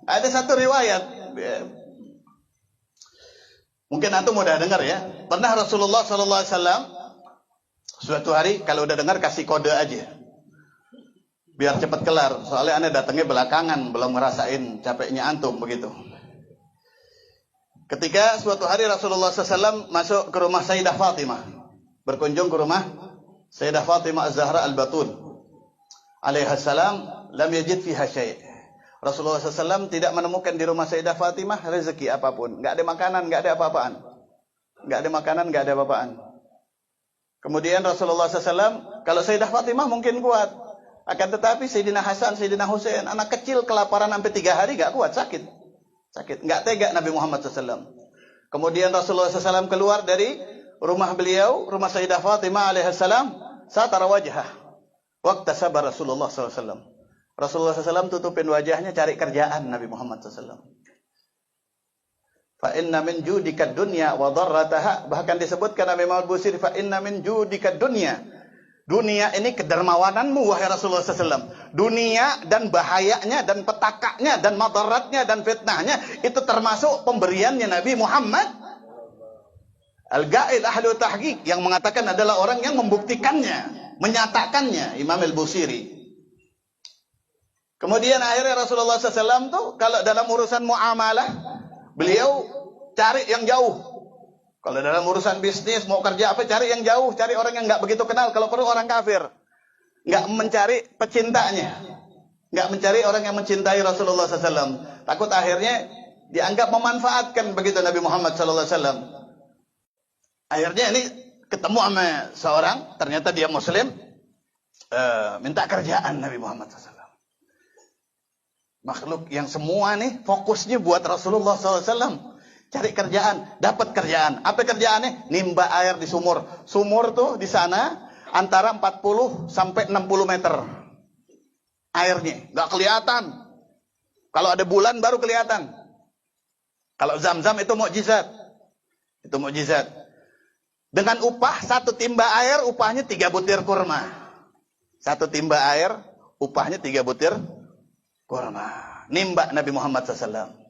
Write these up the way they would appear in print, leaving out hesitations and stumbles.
Ada satu riwayat, mungkin antum udah dengar ya. Pernah Rasulullah SAW suatu hari kalau udah dengar kasih kode aja, biar cepat kelar. Soalnya anda datangnya belakangan, belum ngerasain capeknya antum begitu. Ketika suatu hari Rasulullah SAW masuk ke rumah Sayyidah Fatimah, berkunjung ke rumah Sayyidah Fatimah Az-Zahra Al-Batul alaihassalam, lam yajid fiha syai'. Rasulullah SAW tidak menemukan di rumah Sayyidah Fatimah rezeki apapun. Nggak ada makanan, nggak ada apa-apaan. Nggak ada makanan, nggak ada apa-apaan. Kemudian Rasulullah SAW, kalau Sayyidah Fatimah mungkin kuat. Akan tetapi Sayyidina Hasan, Sayyidina Husain, anak kecil kelaparan sampai 3 hari nggak kuat, sakit. Nggak tega Nabi Muhammad SAW. Kemudian Rasulullah SAW keluar dari rumah beliau, rumah Sayyidah Fatimah alaihissalam, satara wajhah. Waktu sabar Rasulullah SAW. Rasulullah SAW tutupin wajahnya, cari kerjaan Nabi Muhammad SAW. Fa inna min judika dunya wa dharrataha, bahkan disebutkan Nabi Muhammad Busiri, fa inna min judika dunya. Dunia ini kedermawananmu wahai Rasulullah SAW. Dunia dan bahayanya dan petakanya dan madaratnya dan fitnahnya itu termasuk pemberiannya Nabi Muhammad. Al-Ga'il ahlu tahqiq, yang mengatakan adalah orang yang membuktikannya, menyatakannya, Imam Al-Busiri. Kemudian akhirnya Rasulullah SAW tuh kalau dalam urusan muamalah, beliau cari yang jauh. Kalau dalam urusan bisnis, mau kerja apa, cari yang jauh, cari orang yang nggak begitu kenal, kalau perlu orang kafir. Nggak mencari pecintanya, nggak mencari orang yang mencintai Rasulullah SAW. Takut akhirnya dianggap memanfaatkan begitu Nabi Muhammad SAW. Akhirnya ini ketemu sama seorang, ternyata dia Muslim, minta kerjaan Nabi Muhammad SAW. Makhluk yang semua nih fokusnya buat Rasulullah SAW. Cari kerjaan, dapat kerjaan. Apa kerjaannya? Nimba air di sumur. Sumur tuh di sana antara 40 sampai 60 meter. Airnya nggak kelihatan. Kalau ada bulan baru kelihatan. Kalau Zam-Zam itu mukjizat. Itu mukjizat. Dengan upah 1 timba air, upahnya 3 butir kurma. 1 timba air, upahnya 3 butir kurma. Nimba Nabi Muhammad SAW.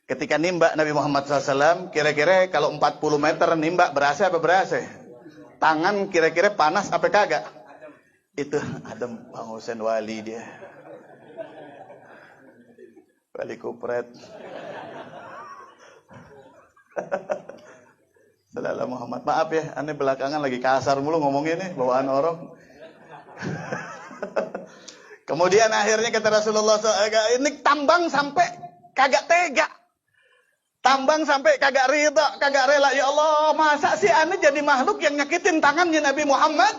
Ketika nimba Nabi Muhammad SAW, kira-kira kalau 40 meter nimba berasa apa berasa? Tangan kira-kira panas apa kagak? Itu Adam Bang Husain wali dia. Wali kupret. Sallallahu Muhammad. Maaf ya, aneh belakangan lagi kasar mulu ngomongnya nih, bawaan orang. Kemudian akhirnya kata Rasulullah SAW, ini tambang sampai kagak tega. Tambang sampai kagak ridha, kagak rela. Ya Allah, masa sih aneh jadi makhluk yang nyakitin tangannya Nabi Muhammad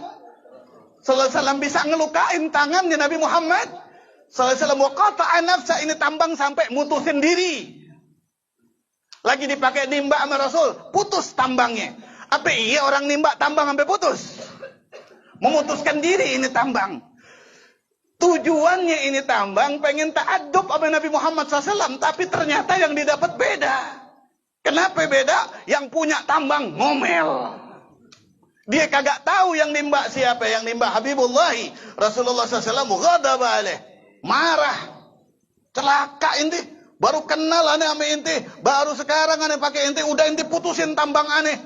sallallahu alaihi wasallam, bisa ngelukain tangannya Nabi Muhammad sallallahu alaihi wasallam. Wa qata'a nafsa, ini tambang sampai mutusin diri. Lagi dipakai nimba sama Rasul, putus tambangnya. Apa iya orang nimba tambang sampai putus? Memutuskan diri ini tambang. Tujuannya ini tambang pengen ta'adub sama Nabi Muhammad SAW, tapi ternyata yang didapat beda. Kenapa beda? Yang punya tambang ngomel. Dia kagak tahu yang nimba siapa, yang nimba Habibullahi Rasulullah SAW. Ghadaba alaih, marah, celaka inti. Baru kenal aneh sama inti, baru sekarang aneh pakai inti, udah inti putusin tambang aneh.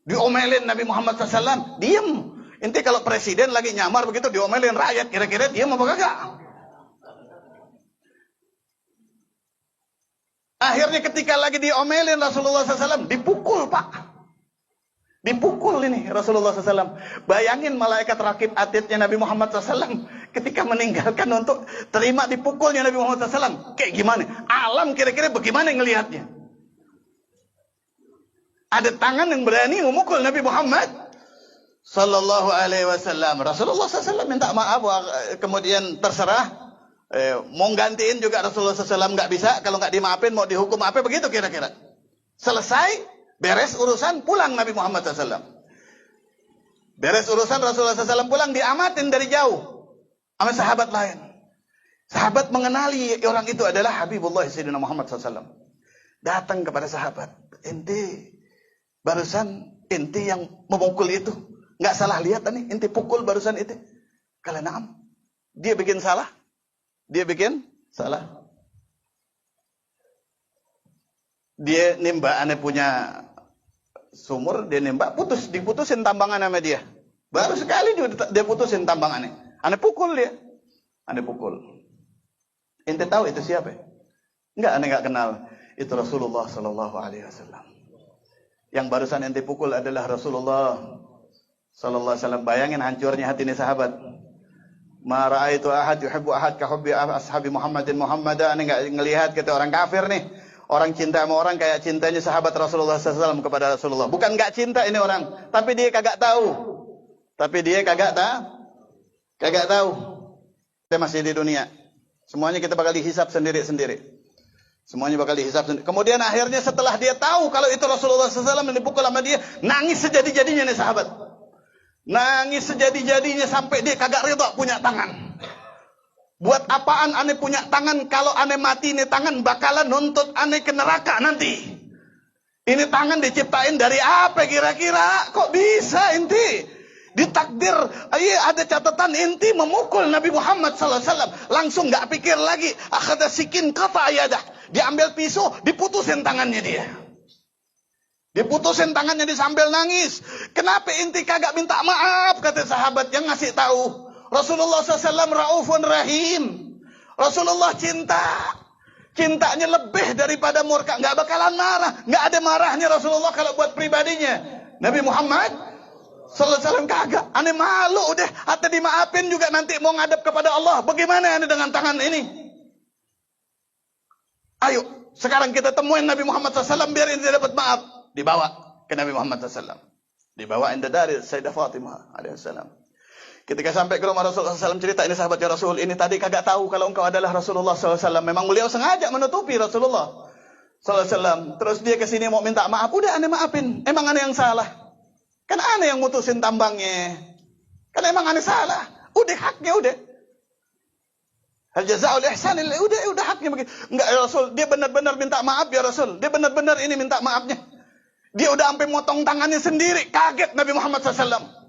Diomelin Nabi Muhammad SAW, diem. Inti kalau presiden lagi nyamar begitu diomelin rakyat, kira-kira dia mau kagak? Akhirnya ketika lagi diomelin Rasulullah SAW, dipukul pak. Dipukul ini Rasulullah SAW. Bayangin malaikat rakib atidnya Nabi Muhammad SAW ketika meninggalkan untuk terima dipukulnya Nabi Muhammad SAW. Kayak gimana? Alam kira-kira bagaimana ngelihatnya? Ada tangan yang berani memukul Nabi Muhammad Sallallahu alaihi wasallam. Rasulullah SAW minta maaf, kemudian terserah. Mau gantiin juga Rasulullah SAW nggak bisa. Kalau nggak dimaafin mau dihukum apa begitu kira-kira. Selesai, beres urusan, pulang Nabi Muhammad SAW. Beres urusan Rasulullah SAW pulang, diamatin dari jauh sama sahabat lain. Sahabat mengenali orang itu adalah Habibullah Sayyidina Muhammad SAW. Datang kepada sahabat, ente barusan ente yang memukul itu. Nggak salah lihat nih, inti pukul barusan itu. Kalau naam, dia bikin salah. Dia bikin salah. Dia nimba aneh punya sumur, dia nembak, diputusin tambangan sama dia. Baru sekali dia putusin tambangannya. Aneh pukul dia. Aneh pukul. Ente tahu itu siapa? Enggak, aneh enggak kenal. Itu Rasulullah sallallahu alaihi wasallam. Yang barusan ente pukul adalah Rasulullah sallallahu alaihi wasallam. Bayangin hancurnya hati ini sahabat. Ma ra'aitu ahad yuhibbu ahad ka hubbi ashabi Muhammadin Muhammada. Aneh enggak ngelihat kita orang kafir nih. Orang cinta sama orang kayak cintanya sahabat Rasulullah SAW kepada Rasulullah. Bukan nggak cinta ini orang, tapi dia kagak tahu. Kagak tahu. Kita masih di dunia. Semuanya kita bakal dihisap sendiri-sendiri. Kemudian akhirnya setelah dia tahu kalau itu Rasulullah SAW yang dipukul sama dia, nangis sejadi-jadinya nih sahabat. Nangis sejadi-jadinya sampai dia kagak rida punya tangan. Buat apaan aneh punya tangan kalau aneh mati ini tangan bakalan nuntut aneh ke neraka nanti. Ini tangan diciptain dari apa kira-kira? Kok bisa inti? Ditakdir, ada catatan inti memukul Nabi Muhammad SAW. Langsung gak pikir lagi. Akhada sikin kata ayadah. Diambil pisau, diputusin tangannya dia. Diputusin tangannya dia sambil nangis. Kenapa inti kagak minta maaf? Kata sahabat yang ngasih tahu. Rasulullah SAW Raufun Rahim. Rasulullah cintanya lebih daripada murka. Nggak bakalan marah. Nggak ada marahnya Rasulullah kalau buat pribadinya. Nabi Muhammad SAW kagak. Aneh malu udah. Atau dimaafin juga nanti mau ngadep kepada Allah. Bagaimana aneh dengan tangan ini? Ayo sekarang kita temuin Nabi Muhammad SAW biar dia dapat maaf. Dibawa ke Nabi Muhammad SAW. Dibawa inda dari Sayyidah Fatimah alaihissalam. Ketika sampai ke rumah Rasulullah SAW cerita, ini sahabatnya Rasul, ini tadi kagak tahu kalau engkau adalah Rasulullah SAW. Memang beliau sengaja menutupi Rasulullah SAW. Terus dia ke sini mau minta maaf, udah aneh maafin. Emang aneh yang salah. Kan aneh yang mutusin tambangnya. Kan emang aneh salah. Udah haknya udah. Hal jazaa'ul ihsan, udah haknya begitu. Enggak ya Rasul, dia benar-benar minta maaf ya Rasul. Dia benar-benar ini minta maafnya. Dia udah sampai motong tangannya sendiri. Kaget Nabi Muhammad SAW.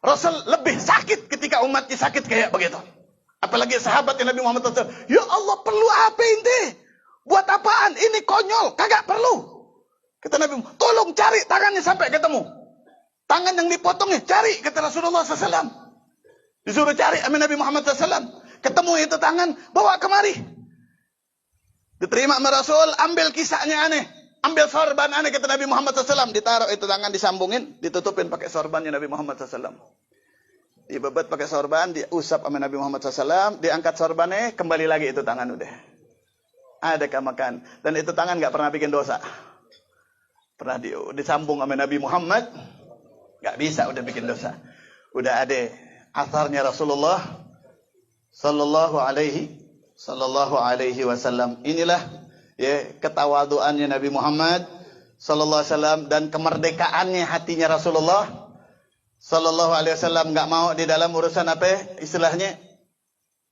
Rasul lebih sakit ketika umatnya sakit kayak begitu. Apalagi sahabatnya Nabi Muhammad SAW. Ya Allah, perlu apa inti? Buat apaan? Ini konyol. Kagak perlu. Kata Nabi, tolong cari tangannya sampai ketemu. Tangan yang dipotongnya, cari. Kata Rasulullah SAW. Disuruh cari sama Nabi Muhammad SAW. Ketemu itu tangan, bawa kemari. Diterima sama Rasul, ambil kisahnya aneh. Ambil sorban aneh kata Nabi Muhammad SAW. Ditaruh itu tangan, disambungin, ditutupin pakai sorbannya Nabi Muhammad SAW. Dibebat pakai sorban, diusap sama Nabi Muhammad SAW. Diangkat sorbannya, kembali lagi itu tangan udah. Adakah makan. Dan itu tangan gak pernah bikin dosa. Pernah disambung sama Nabi Muhammad. Gak bisa udah bikin dosa. Udah ada asarnya Rasulullah Sallallahu alaihi wasallam. Inilah ya ketawaduannya Nabi Muhammad sallallahu alaihi wasallam dan kemerdekaannya hatinya Rasulullah sallallahu alaihi wasallam. Enggak mau di dalam urusan apa istilahnya,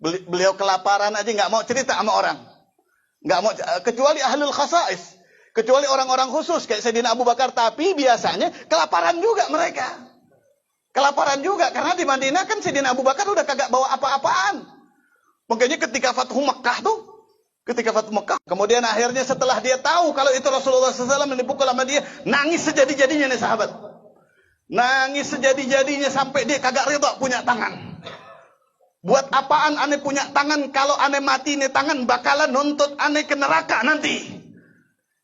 beliau kelaparan aja enggak mau cerita sama orang. Enggak mau, kecuali ahlul khasais, kecuali orang-orang khusus kayak Sayyidina Abu Bakar. Tapi biasanya kelaparan juga mereka. Kelaparan juga karena di Madinah kan Sayyidina Abu Bakar udah kagak bawa apa-apaan. Makanya ketika Fathu Makkah tuh, kemudian akhirnya setelah dia tahu kalau itu Rasulullah SAW yang dipukul sama dia, nangis sejadi-jadinya nih sahabat. Nangis sejadi-jadinya sampai dia kagak rida punya tangan. Buat apaan aneh punya tangan kalau aneh mati ini tangan bakalan nuntut aneh ke neraka nanti.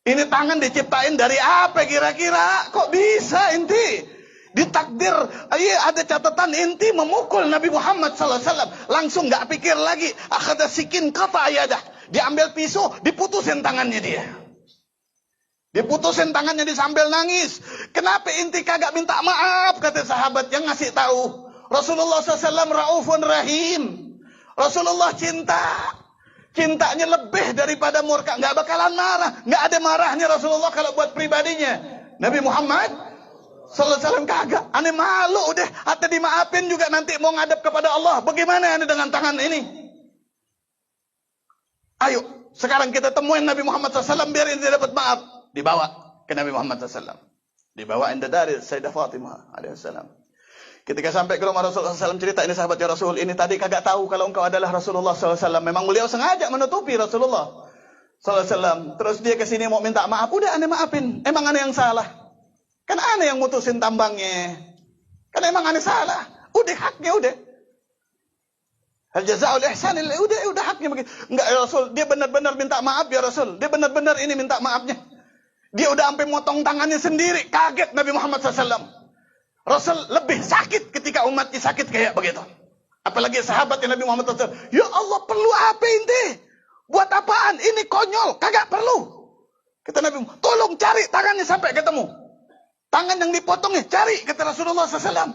Ini tangan diciptain dari apa kira-kira? Kok bisa inti? Ditakdir, ada catatan inti memukul Nabi Muhammad SAW. Langsung gak pikir lagi. Akhada sikin kata ayadah. Diambil pisau, diputusin tangannya dia. Diputusin tangannya dia sambil nangis. Kenapa inti kagak minta maaf? Kata sahabat yang ngasih tahu. Rasulullah SAW Raufun Rahim. Rasulullah cintanya lebih daripada murka. Gak bakalan marah. Gak ada marahnya Rasulullah kalau buat pribadinya. Nabi Muhammad sallallahu alaihi wasallam kagak. Aneh malu udah. Atau dimaafin juga nanti mau ngadep kepada Allah. Bagaimana aneh dengan tangan ini? Ayo sekarang kita temuin Nabi Muhammad SAW biar dia dapat maaf. Dibawa ke Nabi Muhammad SAW. Dibawa inda dari Sayyidah Fatimah alaihissalam. Ketika sampai ke rumah Rasulullah SAW cerita, ini sahabatnya Rasul, ini tadi kagak tahu kalau engkau adalah Rasulullah SAW. Memang beliau sengaja menutupi Rasulullah sallallahu alaihi wasallam. Terus dia ke sini mau minta maaf, udah aneh maafin. Emang aneh yang salah? Kan aneh yang mutusin tambangnya. Kan emang aneh salah. Udah haknya udah. Hal jazaa'ul ihsan udah haknya begitu. Enggak ya Rasul, dia benar-benar minta maaf ya Rasul. Dia benar-benar ini minta maafnya. Dia udah sampai motong tangannya sendiri. Kaget Nabi Muhammad SAW. Rasul lebih sakit ketika umatnya sakit kayak begitu. Apalagi sahabatnya Nabi Muhammad SAW. Ya Allah, perlu apa ini? Buat apaan? Ini konyol. Kagak perlu. Kata Nabi Muhammad, tolong cari tangannya sampai ketemu. Tangan yang dipotongnya, cari. Kata Rasulullah SAW.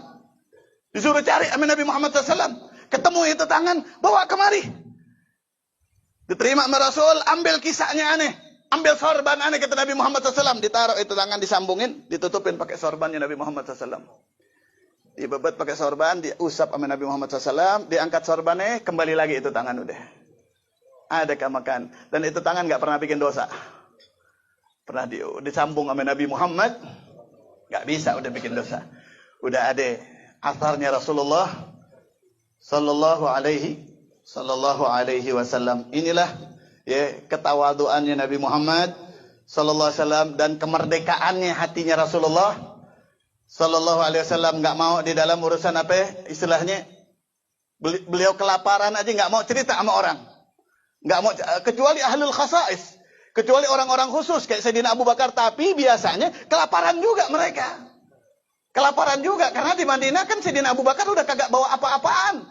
Disuruh cari sama Nabi Muhammad SAW. Ketemu itu tangan, bawa kemari. Diterima sama Rasul, ambil kisahnya aneh. Ambil sorban aneh, kata Nabi Muhammad SAW. Ditaruh itu tangan, disambungin, ditutupin pakai sorbannya Nabi Muhammad SAW. Dibebet pakai sorban, diusap sama Nabi Muhammad SAW. Diangkat sorbannya, kembali lagi itu tangan udah. Adakah makan? Dan itu tangan gak pernah bikin dosa. Pernah disambung sama Nabi Muhammad, gak bisa udah bikin dosa. Udah ada asarnya Rasulullah sallallahu alaihi wasallam. Inilah ya ketawaduannya Nabi Muhammad sallallahu alaihi wasallam dan kemerdekaannya hatinya Rasulullah sallallahu alaihi wasallam. Gak mau di dalam urusan apa istilahnya, beliau kelaparan aja gak mau cerita sama orang. Nggak mau, kecuali ahlul khasais, kecuali orang-orang khusus kayak Sayyidina Abu Bakar. Tapi biasanya kelaparan juga mereka, kelaparan juga karena di Madinah kan Sayyidina Abu Bakar udah kagak bawa apa-apaan.